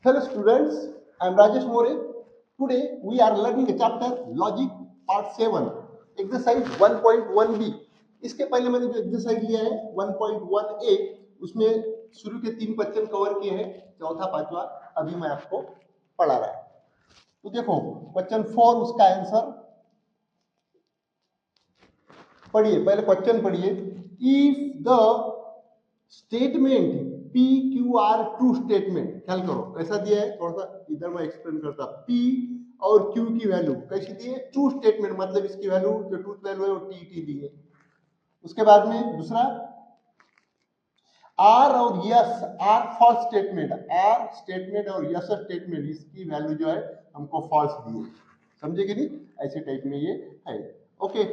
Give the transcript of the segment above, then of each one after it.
Hello students, I am Rajesh More. Today we are learning a chapter Logic Part 7, Exercise 1.1b. इसके पहले मैंने जो exercise लिया है 1.1a, उसमें शुरू के 3 क्वेश्चन कवर किए हैं, चौथा पांचवा अभी मैं आपको पढ़ा रहा है। तो देखो क्वेश्चन 4, उसका आंसर पढ़िए, पहले क्वेश्चन पढ़िए। If the statement P Q R true statement, ख्याल करो कैसा दिया है, थोड़ा सा इधर मैं एक्सप्लेन करता। P और Q की वैल्यू कैसी दी है, ट्रू स्टेटमेंट, मतलब इसकी वैल्यू जो ट्रूथ वैल्यू है वो T दी है। उसके बाद में दूसरा R और S, R false statement, R statement और यस स्टेटमेंट, इसकी वैल्यू जो है हमको फॉल्स दी है, समझे कि नहीं, ऐसे टाइप में ये है। Okay,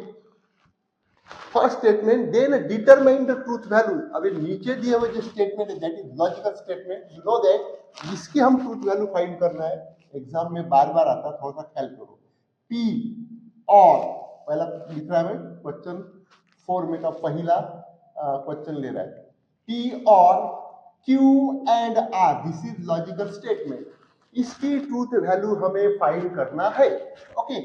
first statement, then determine the truth value. अभी नीचे दिए हुए जो स्टेटमेंट है that is logical statement, you know that इसकी हम ट्रूथ वैल्यू फाइंड करना है, एग्जाम में बार बार आता है, थोड़ा सा ख्याल करो। P और पहला लिख रहा है मैं, क्वेश्चन 4 में का पहला क्वेश्चन ले रहा है, P और Q and R, this is logical statement, इसकी ट्रूथ वैल्यू हमें फाइंड करना है। ओके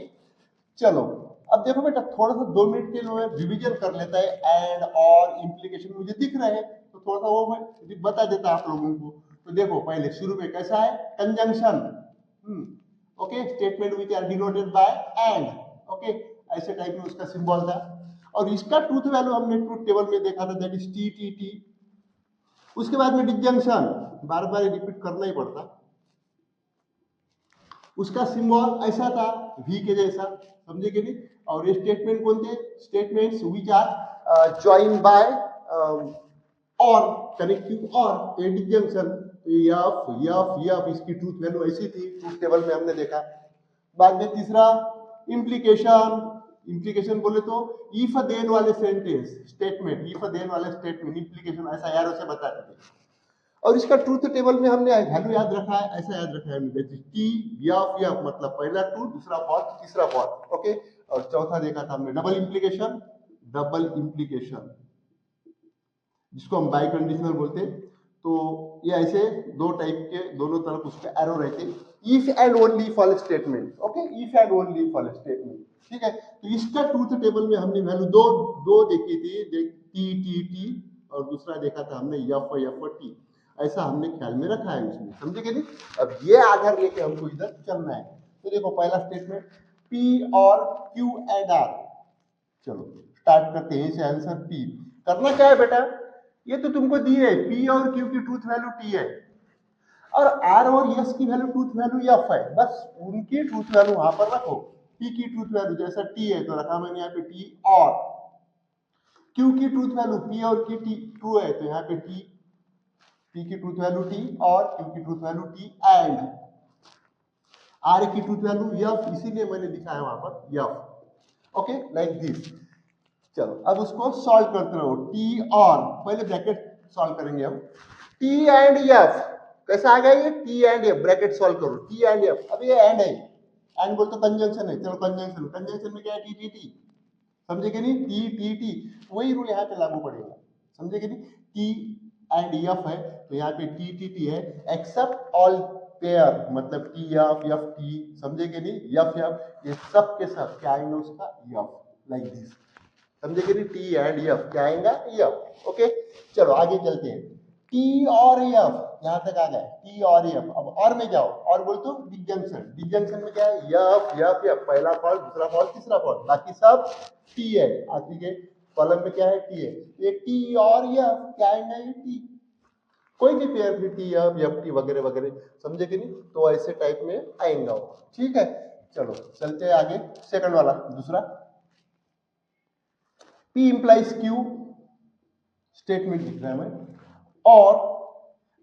चलो अब देखो बेटा, थोड़ा सा 2 मिनट के लिए रिवीजन कर लेता है। एंड और इम्प्लीकेशन मुझे दिख रहे हैं तो थोड़ा सा वो मैं बता देता आप लोगों को। तो देखो पहले शुरू में कैसा है, conjunction, okay, statement which are denoted by and, okay, ऐसे टाइप में उसका सिंबल था। और इसका ट्रूथ वैल्यू हमने ट्रूथ टेबल में देखा था, दैट इज टी। उसके बाद में डिसजंक्शन, बार बार रिपीट करना ही पड़ता, उसका सिंबल ऐसा था वी के जैसा, समझे कि नहीं। और ये स्टेटमेंट कौन थे, statements which are join by or connective or a disjunction, यफ यफ यफ, इसकी ट्रूथ वैल्यू ऐसी थी, ट्रूथ टेबल में हमने देखा। बाद में तीसरा इम्प्लीकेशन, इम्प्लीकेशन बोले तो इफ देन वाले सेंटेंस, स्टेटमेंट इफ देन वाले स्टेटमेंट, इम्प्लीकेशन ऐसा यार उसे बताते थे। और इसका ट्रूथ टेबल में हमने वैल्यू याद रखा है, ऐसा याद रखा है हमने, टी यफ मतलब पहला ट्रू, दूसरा फॉल्स, तीसरा फॉल्स, ओके। और चौथा देखा था हमने डबल इम्प्लीकेशन, जिसको हम बाई कंडीशनल बोलते हैं। तो ये ऐसे दो टाइप के, दोनों तरफ उसके एरो रहते हैं, if and only false statement, okay, if and only false statement, ठीक है। तो इसका ट्रूथ टेबल में हमने वैल्यू दो देखी थी, टी और दूसरा देखा था हमने यफ टी, ऐसा हमने ख्याल में रखा है उसमें, समझे कि नहीं। अब ये आधार लेके हमको इधर चलना है। तो देखो पहला स्टेटमेंट P और Q एंड R, चलो स्टार्ट करते हैं इसे। आंसर P, करना क्या है बेटा, ये तो तुमको दी है, P और Q की ट्रूथ वैल्यू T है और R और S की वैल्यू ट्रूथ वैल्यू F है, बस उनकी ट्रूथ वैल्यू वहां पर रखो। P की ट्रूथ वैल्यू जैसा T है तो रखा मैंने यहाँ पे T, और Q की ट्रूथ वैल्यू P और Q T ट्रू है तो यहाँ पे T, P की ट्रूथ वैल्यू T और Q की truth value T, and R की ट्रूथ वैल्यू F, इसीलिए मैंने दिखाया वहां पर F, ओके, लाइक दिस। चलो अब उसको सॉल्व करते रहो, T और पहले ब्रैकेट सॉल्व करेंगे हम, T एंड F, कैसा आ गया ये, T and F, bracket solve करो, T एंड F। अब ये एंड है, एंड बोल तो कंजंक्शन है, चलो कंजंक्शन में क्या है, टी, समझे कि नहीं, टी, वही रूल यहाँ पे लागू पड़ेगा, समझे कि नहीं। T एंड F है तो यहाँ पे टी है, एक्सेप्ट ऑल पेयर, मतलब F T, समझे कि नहीं, F ये सब के सब क्या आएंगे उसका F, लाइक दिस, समझे कि नहीं, T एंड F क्या आएगा F, ओके। चलो आगे चलते हैं, T और F यहाँ तक आ गए, T और F। अब और में जाओ, और बोल तो डिसजंक्शन में क्या है, F, पहला फॉल्ट, दूसरा फॉल्ट, तीसरा फॉल्ट, बाकी सब T है, आखिरी के कॉलम में क्या है, T है। ये T और F क्या आएगा, ये T, कोई भी पेयर भी T F T वगैरह वगैरह, समझे कि नहीं, तो ऐसे टाइप में आएगा वो, ठीक है। चलो चलते हैं आगे, सेकंड वाला, दूसरा P implies Q, स्टेटमेंट लिख रहा है मैं, और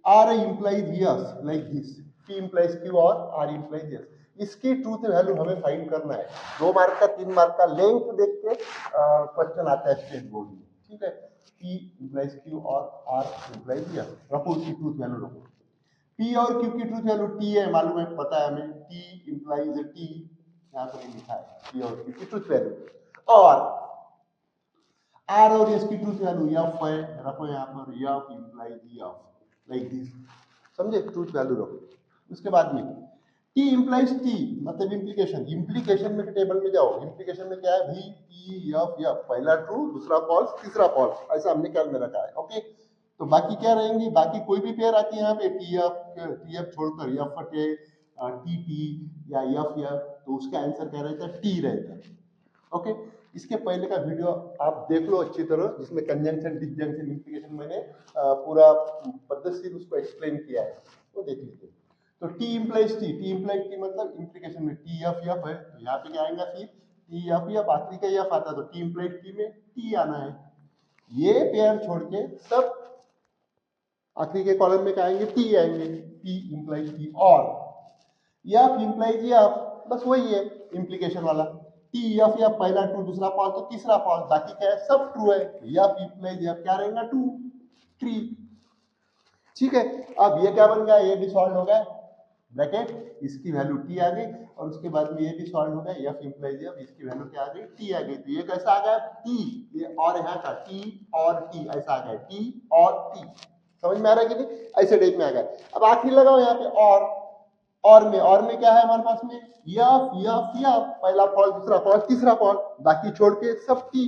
R implies yes, like this, P implies Q और R implies yes, इसकी ट्रूथ वैल्यू हमें फाइंड करना है। 2 मार्क का 3 मार्क का लेंथ देख के क्वेश्चन आता है स्टेट बोर्ड में, ठीक है। P implies Q और R implies yes, रखो उसकी ट्रूथ वैल्यू रखो। P और Q की ट्रूथ वैल्यू T है, मालूम है, पता है हमें, T implies T, यहाँ पर लिखा है P और Q की ट्रूथ वैल्यू, और R और S की ट्रूथ वैल्यू F है, रखो यहाँ पर F implies F, like this, समझे, ट्रूथ वैल्यू रखो। उसके बाद में टी इम्प्लाइज टी मतलब इम्प्लीकेशन, इम्प्लीकेशन में टेबल में जाओ, इम्प्लीकेशन में क्या है वी पी एफ एफ, पहला ट्रू दूसरा फॉल्स तीसरा फॉल्स, ऐसा हमने ख्याल में रखा है। ओके, तो बाकी क्या रहेंगी, बाकी कोई भी पेयर आती है यहाँ पे टी एफ छोड़कर एफ टी टी या एफ एफ, तो उसका आंसर क्या रहता है टी रहता है। ओके, इसके पहले का वीडियो आप देख लो अच्छी तरह, जिसमें कंजंक्शन डिसजंक्शन इम्प्लीकेशन मैंने पूरा पद्धति उसको एक्सप्लेन किया है, वो देख लीजिए। तो टी इम्प्लाइज टी मतलब इम्प्लीकेशन में टी एफ एफ है, तो यहाँ पे क्या आएगा फिर टी एफ एफ, आखिरी का एफ आता है तो टी इम्प्लाइज टी में टी आना है। ये पेयर छोड़ के सब आखिरी के कॉलम में क्या आएंगे टी आएंगे, टी इम्प्लाइज टी। और एफ इम्प्लाइज एफ, बस वही है इम्प्लीकेशन वाला, टी एफ एफ पहला ट्रू दूसरा फॉल्स तो तीसरा फॉल्स, बाकी क्या है सब ट्रू है, एफ इम्प्लाइज एफ क्या रहेगा ट्रू ट्री। ठीक है, अब ये क्या बन गया, ये भी सॉल्व हो गया, ब्रैकेट इसकी वैल्यू टी आ गई, और उसके बाद में ये भी सॉल्व हो गया, एफ इम्प्लाइज एफ इसकी वैल्यू क्या आ गई टी आ गई। तो ये कैसा आ गया टी, ये और यहाँ का टी और टी ऐसा आ गया, टी और टी, समझ में आ रहा है कि नहीं, ऐसे टाइप में आ गया। अब आखिरी लगाओ यहाँ पे और में क्या है हमारे पास में यफ यफ यफ, पहला फॉल्स दूसरा फॉल्स तीसरा फॉल्स, बाकी छोड़ के सब टी,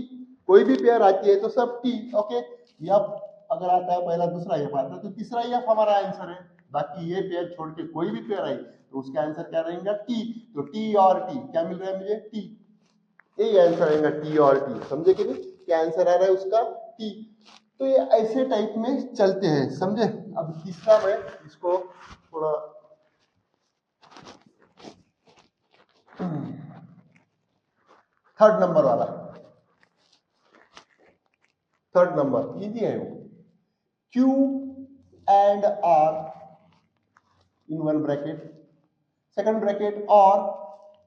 कोई भी पेयर आती है तो सब टी। ओके, यफ अगर आता है पहला दूसरा यफ आता है तो तीसरा यफ हमारा आंसर है, बाकी ये पेयर छोड़ के कोई भी पेयर आई तो उसका आंसर क्या रहेगा टी। तो टी और टी क्या मिल रहा है मुझे टी, यही आंसर रहेगा टी और टी, समझे कि नहीं, क्या आंसर आ रहा है उसका टी। तो ये ऐसे टाइप में चलते हैं, समझे। अब तीसरा मैं इसको थोड़ा थर्ड नंबर वाला, थर्ड नंबर इजी है वो, Q and R in one bracket, second bracket और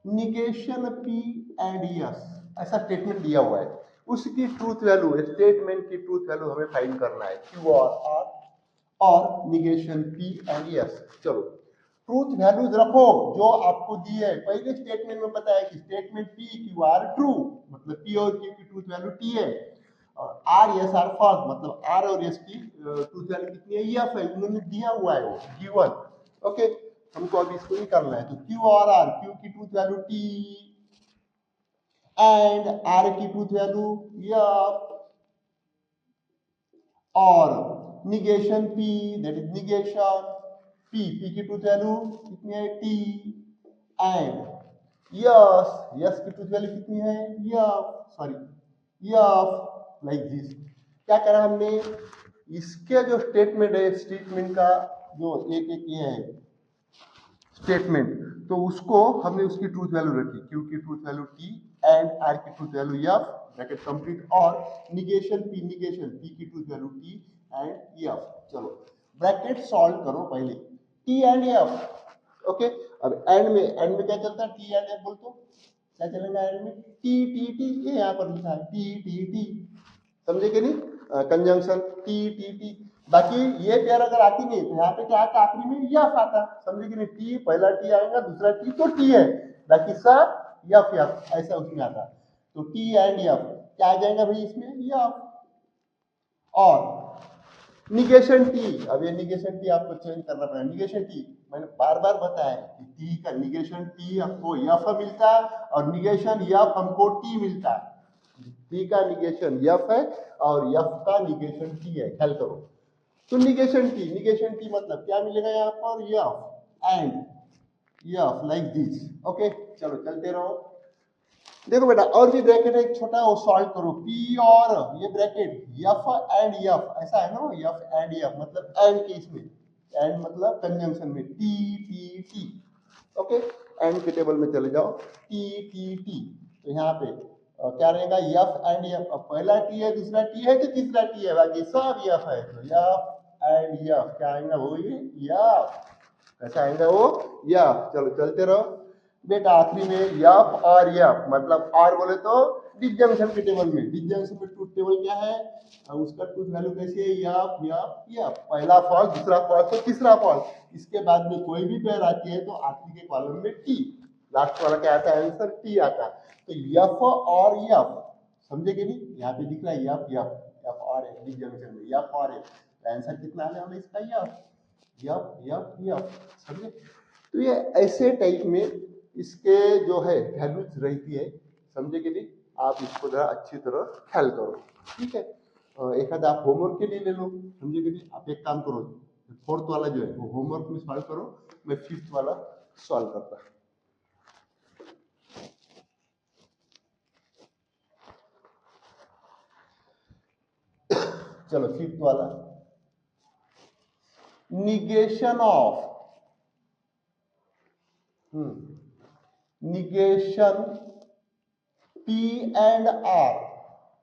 negation P and S, ऐसा स्टेटमेंट दिया हुआ है, उसकी ट्रूथ वैल्यू, स्टेटमेंट की ट्रूथ वैल्यू हमें फाइंड करना है, Q और R और निगेशन P and S। चलो ट्रूथ वैल्यूज रखो जो आपको दी है, पहले स्टेटमेंट में पता है कि statement P Q R true, मतलब P और Q की ट्रूथ वैल्यू T है, और आर एस आर फॉल्स, मतलब आर और एस की ट्रूथ वैल्यू कितनी है एफ है, उन्होंने दिया हुआ है वो गिवन। ओके, हमको अभी इसको निकालना है, तो क्यू और आर, क्यू की truth value T and R की ट्रूथ वैल्यू एफ, और negation P that is negation P, P की ट्रूथ वैल्यू कितनी है टी, एंड यस, यस की ट्रूथ वैल्यू कितनी है F, sorry F, like this. क्या करा हमने, इसके जो स्टेटमेंट है, स्टेटमेंट का जो एक एक ये है स्टेटमेंट, तो उसको हमने उसकी ट्रूथ वैल्यू रखी, क्यू की truth value T and R की truth value F, bracket complete, और निगेशन पी की truth value T and F. चलो ब्रैकेट सॉल्व करो पहले, टी एंड एफ। ओके, अब एंड में क्या चलता है, टी एंड एफ बोल तो क्या चलेगा एंड में, टी, ये यहाँ पर लिखा है टी, समझे कि नहीं, कंजंक्शन टी। बाकी ये पेयर अगर आती नहीं तो यहाँ पे क्या आता आखिरी में यफ आता, समझे कि नहीं, टी पहला टी आएगा दूसरा टी तो टी है, बाकी सब यफ यफ ऐसा उसमें आता, तो टी एंड यफ क्या आ जाएगा भाई इसमें यफ। और निगेशन टी, अब ये निगेशन टी आपको चेंज करना पड़ेगा, निगेशन टी मैंने बार बार बताया कि टी का निगेशन टी हमको यफ मिलता है और निगेशन यफ हमको टी मिलता है, टी का निगेशन यफ है और यफ का निगेशन टी है, ख्याल करो। तो निगेशन टी मतलब क्या मिलेगा यहाँ पर F and F, like this. Okay, चलो चलते रहो, देखो बेटा और भी ब्रैकेट है एक छोटा, वो सॉल्व करो, पी और ये ब्रैकेट यफ एंड यफ, ऐसा है ना, यफ एंड यफ मतलब एंड के इसमें, एंड मतलब कंजंक्शन में टी। ओके, एंड के टेबल में चले जाओ, टी, तो यहाँ पे क्या रहेगा यफ एंड यफ, पहला टी है दूसरा टी है तो तीसरा टी है, बाकी सब यफ है, तो यफ एंड यफ क्या आएगा वो ये यफ, कैसा आएगा वो यफ। चलो चलते रहो बेटा, आखिरी में यफ और यफ मतलब आर बोले तो डिसजंक्शन के टेबल में, डिसजंक्शन में ट्रूथ टेबल क्या है, उसका ट्रूथ वैल्यू कैसी है यफ, पहला फॉल्स दूसरा फॉल्स तो तीसरा फॉल्स, इसके बाद में कोई भी पेयर आती है तो आखिरी के कॉलम में टी, लास्ट वाला क्या आता है आंसर टी आता है, तो यफ और यफ, समझे कि नहीं, यहाँ पे दिख रहा है यफ और है डिसजंक्शन में, यफ और है, आंसर कितना आने वाला इसका यफ, समझे। तो ये ऐसे टाइप में इसके जो है वैल्यूज रहती है, समझे कि नहीं? आप इसको जरा अच्छी तरह ख्याल करो, ठीक है? एखादा आप होमवर्क के लिए ले लो, समझे कि नहीं? आप एक काम करो, फोर्थ वाला जो है वो होमवर्क में सॉल्व करो, मैं फिफ्थ वाला सॉल्व करता। चलो फिफ्थ वाला, negation of negation P and R,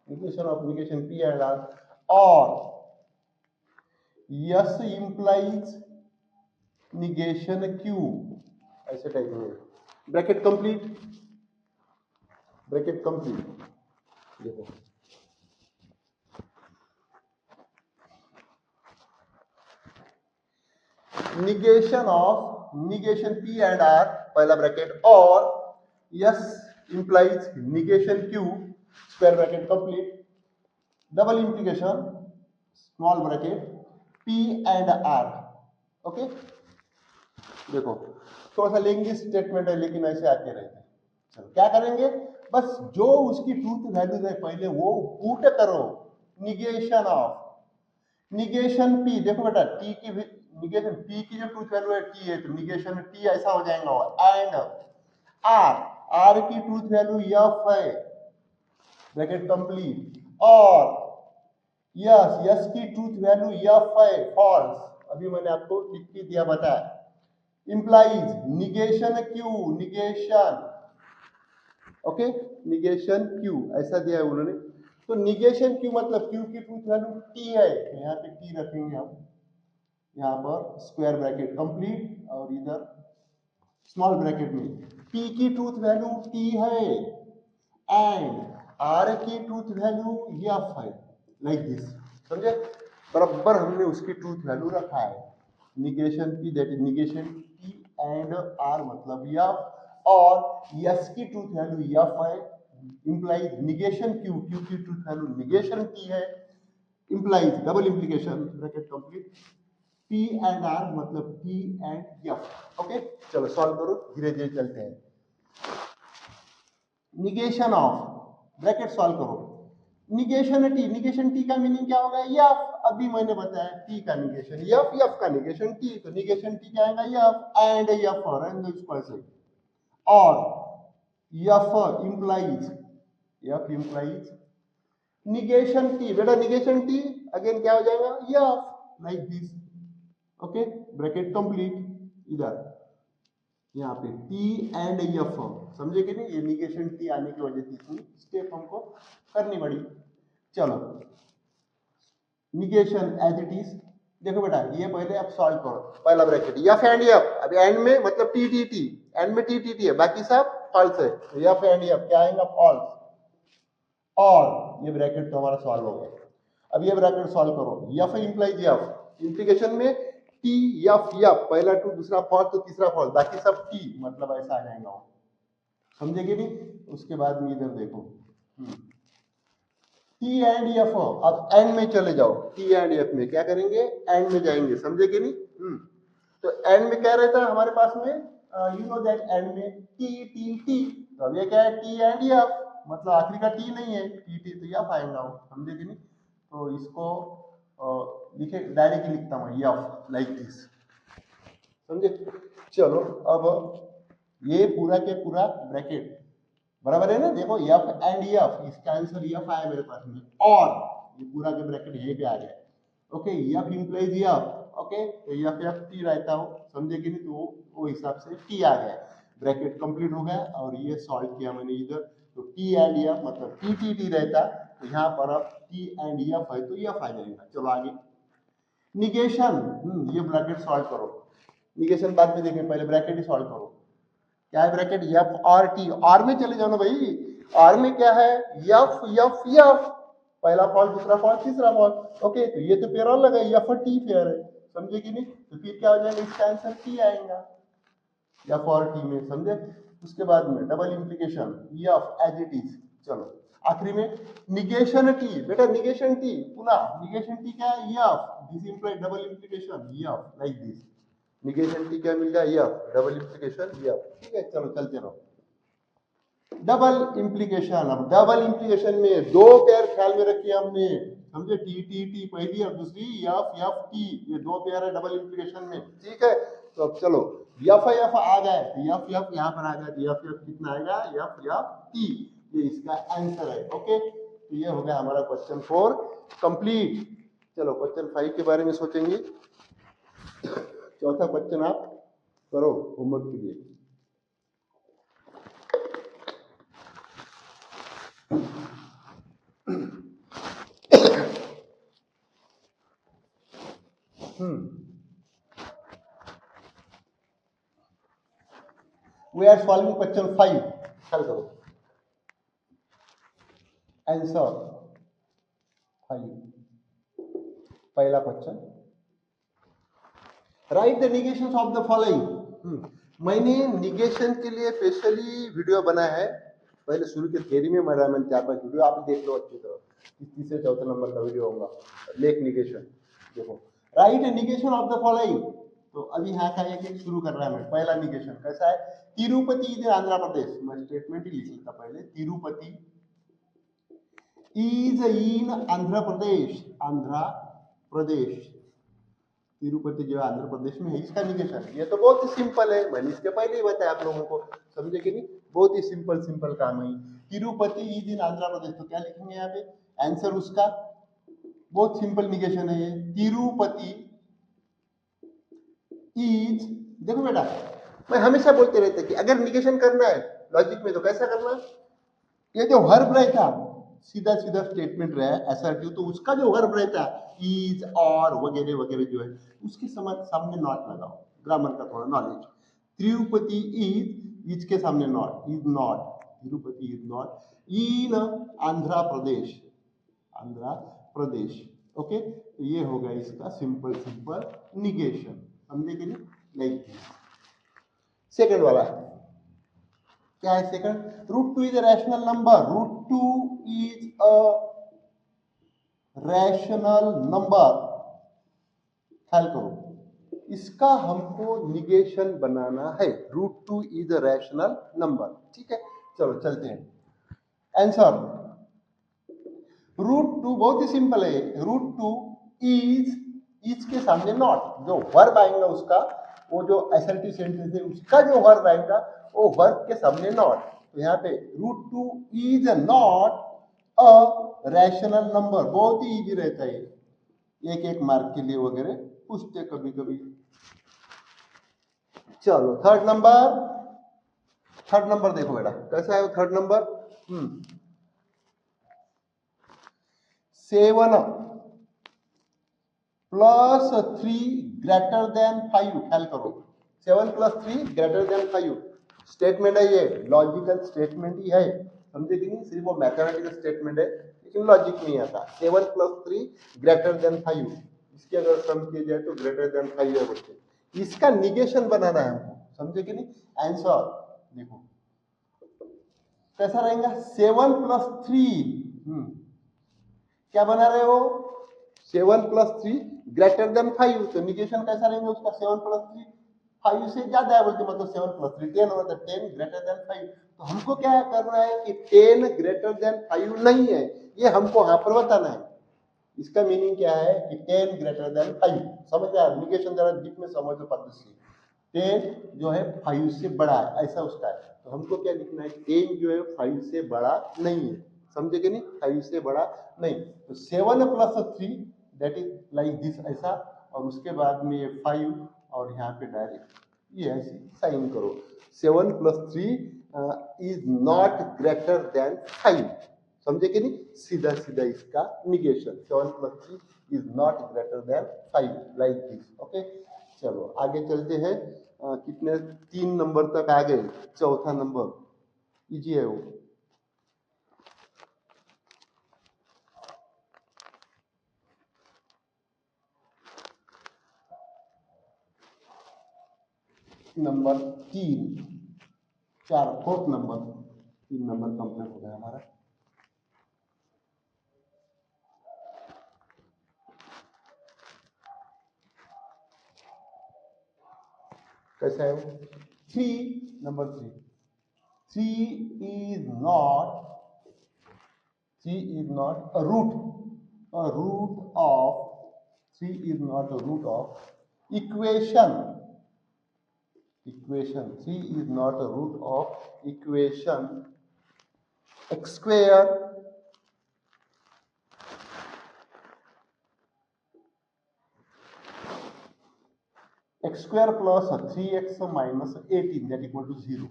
negation of negation P and R, or S implies negation Q, ऐसे टाइप में। ब्रैकेट कंप्लीट, ब्रैकेट कंप्लीट, देखो negation of negation P and R, पहला bracket, और S implies negation Q, square bracket complete, double implication, small bracket, P and R, okay. देखो थोड़ा सा लेंगे statement है लेकिन ऐसे आके रहते हैं। चलो क्या करेंगे, बस जो उसकी ट्रूथ वैल्यूज है पहले वो पुट करो। निगेशन ऑफ, निगेशन P, देखो बेटा T की निगेशन P की जो ट्रूथ वैल्यू है T है, तो निगेशन T ऐसा हो जाएगा। एंड R की ट्रूथ वैल्यू F है, ब्रैकेट कंप्लीट, और यस की ट्रूथ वैल्यू F है, फॉल्स, अभी मैंने आपको लिख के दिया बताया। implies negation Q, negation, okay, negation Q ऐसा दिया है उन्होंने। तो negation Q मतलब Q की ट्रूथ वैल्यू T है, तो यहाँ पे T रखेंगे हम, यहाँ पर स्क्वायर ब्रैकेट कंप्लीट, और इधर स्मॉल ब्रैकेट में P की ट्रूथ वैल्यू T है एंड R की ट्रूथ वैल्यू F है, लाइक दिस, समझे? बराबर हमने उसकी ट्रूथ वैल्यू रखा है। Negation P that is negation T and R मतलब F, और S की ट्रूथ वैल्यू F है, इंप्लाइज निगेशन Q की ट्रूथ वैल्यू निगेशन T है, implies double implication, bracket complete, P and R मतलब T एंड F, ओके। चलो solve करो, धीरे धीरे चलते हैं। निगेशन ऑफ, ब्रैकेट सॉल्व करो, निगेशन टी का मीनिंग क्या होगा? F, अभी मैंने बताया T का निगेशन F का निगेशन T, तो निगेशन T क्या आएगा? F एंड F और स्क्वायर से, और F इंप्लाइज निगेशन T, बेटा निगेशन T अगेन क्या हो जाएगा? F, like this, okay, bracket complete, इधर यहाँ पे T एंड F, समझे कि नहीं? ये निगेशन T आने की वजह से इतनी स्टेप हमको करनी पड़ी। चलो निगेशन एज इट इज, देखो बेटा ये पहले आप सॉल्व करो, पहला ब्रैकेट F एंड F, अब एंड में मतलब T, एंड में T है, बाकी सब फॉल्स है, तो F एंड F क्या आएगा? फॉल्स, और ये ब्रैकेट तो हमारा सॉल्व हो गया। अब ये ब्रैकेट सॉल्व करो, F इंप्लाइज F, इंप्लीकेशन में T F, पहला ट्रू, दूसरा फॉल्स, तो तीसरा फॉल्स, बाकी सब T, मतलब ऐसा आ जाएगा, समझे कि नहीं? उसके बाद में इधर देखो T एंड F, अब एंड में चले जाओ, T एंड F में क्या करेंगे? एंड में जाएंगे, समझे कि नहीं? तो एंड में क्या रहता है हमारे पास में? यू नो दैट एंड में T, तो अब ये क्या है? T एंड F, मतलब आखिरी का T नहीं है, T तो F आएगा, समझे कि नहीं? तो इसको लिखे, डायरेक्टली लिखता हूँ F, लाइक दिस, समझे? चलो अब ये पूरा के पूरा ब्रैकेट बराबर है ना? देखो F एंड F, इसका आंसर F आया मेरे पास में, और ये पूरा के ब्रैकेट ये पे आ गया, okay. F implies F, okay, तो F T रहता हो, समझे कि नहीं? तो वो हिसाब से T आ गया, ब्रैकेट कंप्लीट हो गया, और ये सॉल्व किया मैंने इधर, तो T एंड F मतलब T रहता, तो यहाँ पर अब T एंड F है, तो F आ जाएगा। चलो आगे निगेशन, ये ब्रैकेट सॉल्व करो, निगेशन बाद में देखें, पहले ब्रैकेट ही सॉल्व करो। क्या है ब्रैकेट? F और T, R में चले जाओ ना भाई, R में क्या है? F, पहला फॉल्ट, दूसरा फॉल्ट, तीसरा फॉल्ट, ओके, तो ये तो पेयर अलग है, F और T पेयर है, समझे कि नहीं? तो फिर क्या हो जाएगा? इसका आंसर T आएगा, F और T में, समझे? उसके बाद में double implication F as it is. चलो आखिरी में निगेशन T, बेटा निगेशन T, पुनः निगेशन T क्या है? F, this implies double implication F, like this, negation T क्या मिल गया, यफ, डबल इंप्लीकेशन यफ। ठीक है, चलो चलते रहो। डबल इंप्लीकेशन, अब डबल इंप्लीकेशन में दो पेयर ख्याल में रखिए हमने, समझे, टी टी टी पहली और दूसरी, यफ यफ टी, ये दो पेयर है डबल इंप्लीकेशन में। ठीक है, तो अब चलो यफ यफ आ गए तो यफ यफ यहाँ पर आ गया, तो यफ यफ कितना आएगा, यफ यफ टी, ये इसका आंसर है। ओके, तो ये हो गया हमारा क्वेश्चन 4 कंप्लीट। चलो क्वेश्चन 5 के बारे में सोचेंगे। चौथा क्वेश्चन आप करो होमवर्क के लिए। We are solving question 5. ख्याल करो, आंसर 5, पहला question, right the negation of the following. मैंने निगेशन के लिए स्पेशली वीडियो बनाया है, पहले शुरू के थियरी में मैंने 4-5 वीडियो, आप देख लो अच्छी तरह, तीसरे चौथे नंबर का वीडियो होगा, लेख निगेशन। देखो, right negation of the following, तो अभी यहाँ का एक एक शुरू कर रहा है मैं। पहला निगेशन कैसा है, तिरुपति इज आंध्र प्रदेश, मैं स्टेटमेंट ही लिख लेता पहले, तिरुपति इज इन आंध्र प्रदेश, आंध्र प्रदेश, तिरुपति जो आंध्र प्रदेश में है, इसका निगेशन। ये तो बहुत ही सिंपल है, मैंने इसके पहले ही बताया आप लोगों को, समझे कि नहीं, बहुत ही सिंपल सिंपल काम है। तिरुपति इज इन आंध्र प्रदेश, तो क्या लिखेंगे यहाँ पे आंसर उसका, बहुत सिंपल निगेशन है ये, तिरुपति इज। देखो बेटा, मैं हमेशा बोलते रहते कि अगर निगेशन करना है लॉजिक में तो कैसा करना है, ये जो वर्ब रहता सीधा सीधा स्टेटमेंट रहा है असर्टिव, तो उसका जो वर्ब रहता इज और वगैरह वगैरह जो है उसके सामने नॉट लगाओ, ग्रामर का थोड़ा नॉलेज। तिरुपति इज के सामने not, is not, Tirupati is not in Andhra Pradesh, Andhra Pradesh. Okay, तो ये होगा इसका सिंपल सिंपल निगेशन, समझे कि नहीं, लाइक सेकंड वाला क्या है, second, √2 is a rational number, √2 is a rational number. ख्याल करो, इसका हमको निगेशन बनाना है, √2 इज अ रैशनल नंबर। ठीक है, चलो चलते हैं आंसर। √2 बहुत ही सिंपल है, √2 इज के सामने नॉट, जो वर्ब आएगा उसका, वो जो असर्टिव सेंटेंस है उसका जो वर्ब आएगा वो वर्ब के सामने नॉट, तो यहाँ पे √2 is not a rational number, बहुत ही इजी रहता है, एक एक मार्क के लिए वगैरह पूछते कभी कभी। चलो थर्ड नंबर, थर्ड नंबर देखो बेटा कैसा है third number, 7 plus 3 greater than 5, ख्याल करो 7 प्लस 3 ग्रेटर देन 5 स्टेटमेंट है, ये लॉजिकल स्टेटमेंट ही है, समझे कि नहीं, सिर्फ वो मैथमेटिकल स्टेटमेंट है लेकिन लॉजिक नहीं आता। 7 प्लस 3 ग्रेटर देन 5, इसके अगर सम किया जाए तो ग्रेटर देन 5 है बच्चे, इसका निगेशन बनाना है हमको, समझे कि नहीं। आंसर देखो कैसा रहेगा, 7 प्लस 3 क्या बना रहे हो, 7 प्लस 3 ग्रेटर देन 5, तो निगेशन कैसा रहेगा उसका, 7 प्लस 3 5 से ज्यादा है बोलते, मतलब 7 प्लस 3 10 होता है, 10 ग्रेटर देन 5, तो हमको क्या करना है कि 10 ग्रेटर देन 5 नहीं है, ये हमको यहाँ पर बताना है। इसका मीनिंग क्या है कि 10 ग्रेटर देन 5, समझ आया, निगेशन जरा डीप में समझ लो पद्धति से, 10 जो है 5 से बड़ा है ऐसा उसका है, तो हमको क्या लिखना है, 10 जो है 5 से बड़ा नहीं है, समझे कि नहीं, 5 से बड़ा नहीं, तो 7 plus 3 that is like this ऐसा, और उसके बाद में ये 5 और यहाँ पे डायरेक्ट ये ऐसे साइन करो, 7 plus 3 is not greater than 5, समझे कि नहीं, सीधा सीधा इसका negation, 7 plus 3 is not greater than 5 like this. Okay, चलो आगे चलते हैं, कितने 3 नंबर तक आ गए, चौथा नंबर इजी है वो, number 3 4 fourth number, 3 number complete हो गया हमारा। कैसा है वो? 3 number 3, 3 is not a root, a root of 3 is not a root of equation. 3 is not a root of equation x square plus 3x minus 18 that equal to 0.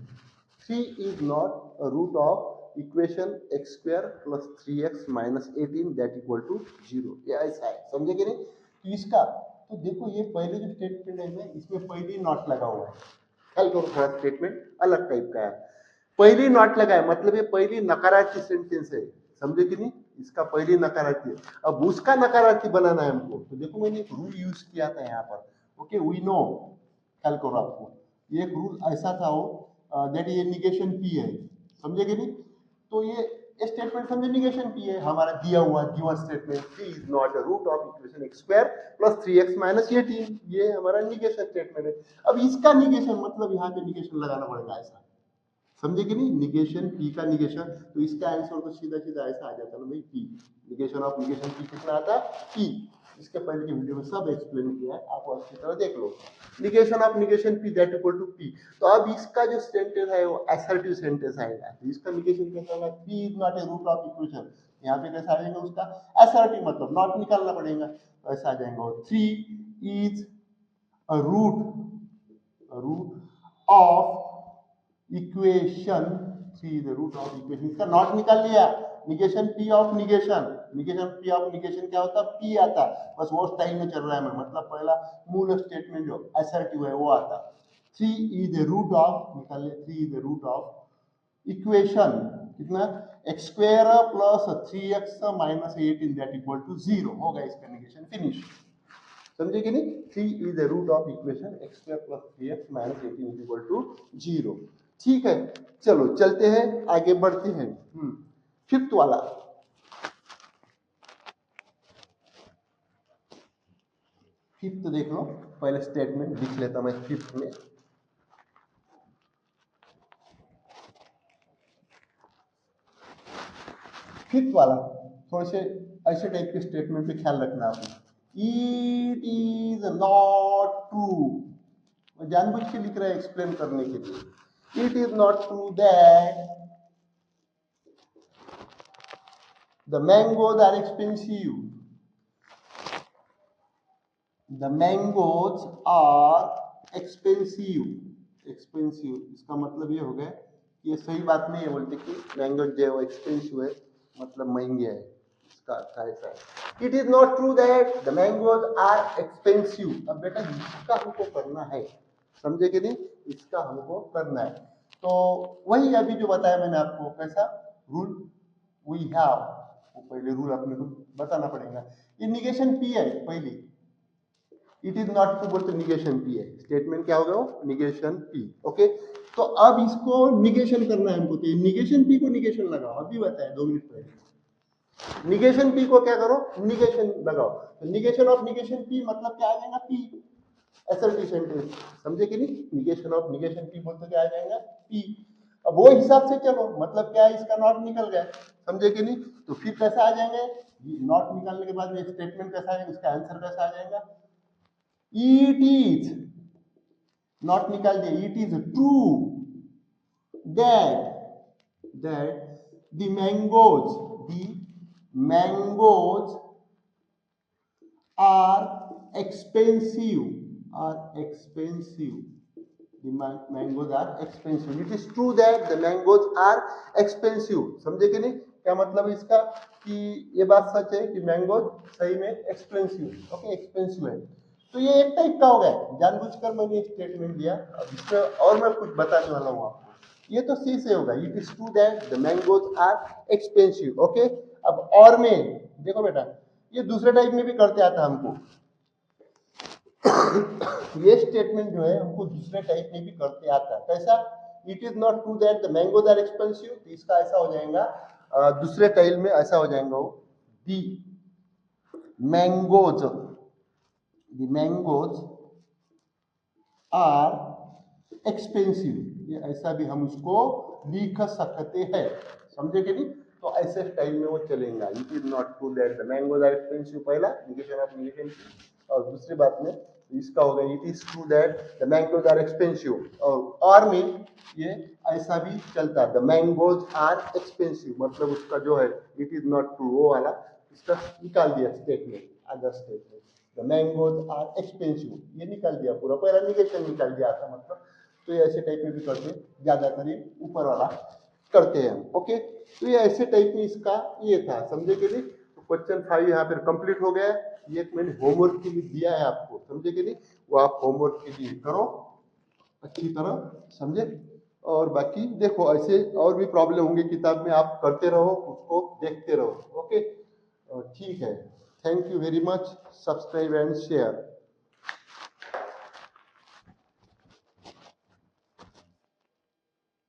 3 is not a root of equation x square plus 3x minus 18 that equal to 0. ये ऐसा है, समझे कि नहीं? तो इसका तो देखो ये पहले जो स्टेटमेंट है ना इसमें पहले ही नॉट लगा हुआ है। ख्याल करो थोड़ा, स्टेटमेंट अलग टाइप का है, पहली नॉट लगा है मतलब ये पहली नकारात्मक सेंटेंस है, समझे कि नहीं? इसका पहली नकारात्मक, अब उसका नकारात्मक बनाना है हमको। तो देखो मैंने एक रूल यूज किया था यहाँ पर, ओके वी नो, ख्याल करो आपको ये एक रूल ऐसा था वो दैट ये निगेशन पी है, समझे कि नहीं? तो ये स्टेटमेंट समझे निगेशन पी है हमारा दिया हुआ given statement, P is not a root of equation x square plus 3x minus 18, ये हमारा निगेशन स्टेटमेंट है। अब इसका निगेशन मतलब यहाँ पे निगेशन लगाना पड़ेगा ऐसा, समझे कि नहीं? निगेशन पी का निगेशन, तो इसका आंसर तो सीधा सीधा ऐसा आ जाता है भाई, P negation of negation P कितना आता है? पी। इसके पहले की वीडियो में सब एक्सप्लेन किया है, आप अच्छी तरह देख लो। Negation of negation P that equal to P. तो अब इसका जो सेंटेंस है वो असर्टिव सेंटेंस आएगा, तो इसका निगेशन कैसा होगा? P is not a root of equation, यहाँ पे कैसा आ जाएगा उसका? असर्टिव, मतलब नॉट निकालना पड़ेगा, तो ऐसा आ जाएगा 3 is a root of equation, 3 is the root of equation, इसका नॉट निकाल लिया, negation P of negation, negation P of negation क्या होता है? पी आता, बस वो स्टाइल में चल रहा है मैं, मतलब पहला मूल स्टेटमेंट जो असर्टिव है वो आता। 3 इज द रूट ऑफ, निकाल लिया, 3 is the root of equation कितना? X square plus 3x minus 18 that equal to 0, होगा इसका निगेशन फिनिश, समझे कि नहीं? 3 is the root of equation x square plus 3x minus 18 equal to 0। ठीक है, चलो चलते हैं आगे बढ़ते हैं। फिफ्थ वाला, फिफ्थ देख लो, पहले स्टेटमेंट लिख लेता मैं फिफ्थ में। फिफ्थ वाला थोड़े से ऐसे टाइप के स्टेटमेंट पे ख्याल रखना आपने। इट इज नॉट ट्रू, जानबूझ के लिख रहा है एक्सप्लेन करने के लिए। It is not true that the mangoes are expensive, the mangoes are expensive, expensive इसका मतलब ये हो गया कि ये सही बात नहीं है, बोलते कि मैंगो जो है वो एक्सपेंसिव है, मतलब महंगे है, इसका अर्थ ऐसा है। It is not true that the mangoes are expensive. अब बेटा इसका हमको करना है, समझे कि नहीं? इसका हमको करना है, तो वही अभी जो बताया मैंने आपको, कैसा रूल वी हैव, वो पहले रूल अपने को बताना पड़ेगा। ये निगेशन पी है पहली, इट इज नॉट ट्रू बोलते निगेशन पी है, स्टेटमेंट क्या होगा वो? Negation P, okay. तो अब इसको निगेशन करना है हमको, तो निगेशन पी को निगेशन लगाओ, अभी बताया 2 मिनट पहले। निगेशन पी को क्या करो? निगेशन लगाओ, तो निगेशन ऑफ निगेशन पी मतलब क्या आ जाएगा? पी, असर्टिव सेंटेंस, समझे कि नहीं? निगेशन ऑफ निगेशन पी बोलते क्या आ जाएगा? पी। अब वो हिसाब से चलो, मतलब क्या है? इसका नॉट निकल गया, समझे कि नहीं? तो फिर कैसा आ जाएंगे? नॉट निकालने के बाद स्टेटमेंट कैसा आएगा, इसका आंसर कैसा आ जाएगा? इट इज, नॉट निकाल दिया, it is true that the mangoes are expensive, the mangoes are expensive, it is true that the mangoes are expensive, समझे कि नहीं? क्या मतलब इसका? कि ये बात सच है कि मैंगोज सही में एक्सपेंसिव, ओके एक्सपेंसिव है। तो ये एक टाइप का हो गया, जानबूझकर मैंने स्टेटमेंट दिया, अब इसमें और मैं कुछ बताने वाला हूँ आपको। ये तो सी से होगा, it is true that the mangoes are expensive, okay. अब और में देखो बेटा, ये दूसरे टाइप में भी करते आता हमको, ये स्टेटमेंट जो है हमको दूसरे टाइप में भी करते आता है, कैसा? It is not true that the mangoes are expensive, तो इसका ऐसा हो जाएगा, दूसरे टाइप में ऐसा हो जाएगा वो, दी मैंगोज आर एक्सपेंसिव, ये ऐसा भी हम उसको लिख सकते हैं, समझे कि नहीं। तो ऐसे स्टाइल में वो चलेगा। It is not true that the mangoes are expensive, पहला निगेशन ऑफ निगेशन की। और दूसरी बात में इसका होगा it is true that the mangoes are expensive, और में ये ऐसा भी चलता है द मैंगोज आर एक्सपेंसिव, मतलब उसका जो है इट इज नॉट ट्रू वो वाला इसका निकाल दिया statement, other statement the mangoes are expensive, ये निकाल दिया पूरा, पहला निगेशन निकाल दिया था मतलब। तो ये ऐसे टाइप में भी करते हैं, ज्यादातर ये ऊपर वाला करते हैं हम। ओके, तो ये ऐसे टाइप में इसका ये था, समझे कि नहीं। तो क्वेश्चन 5 यहाँ पर कंप्लीट हो गया। ये एक मैंने होमवर्क के लिए दिया है आपको, समझे कि नहीं, वो आप होमवर्क के लिए करो अच्छी तरह, समझे। और बाकी देखो ऐसे और भी प्रॉब्लम होंगे किताब में, आप करते रहो, उसको देखते रहो। ओके, ठीक है, thank you very much, subscribe and share.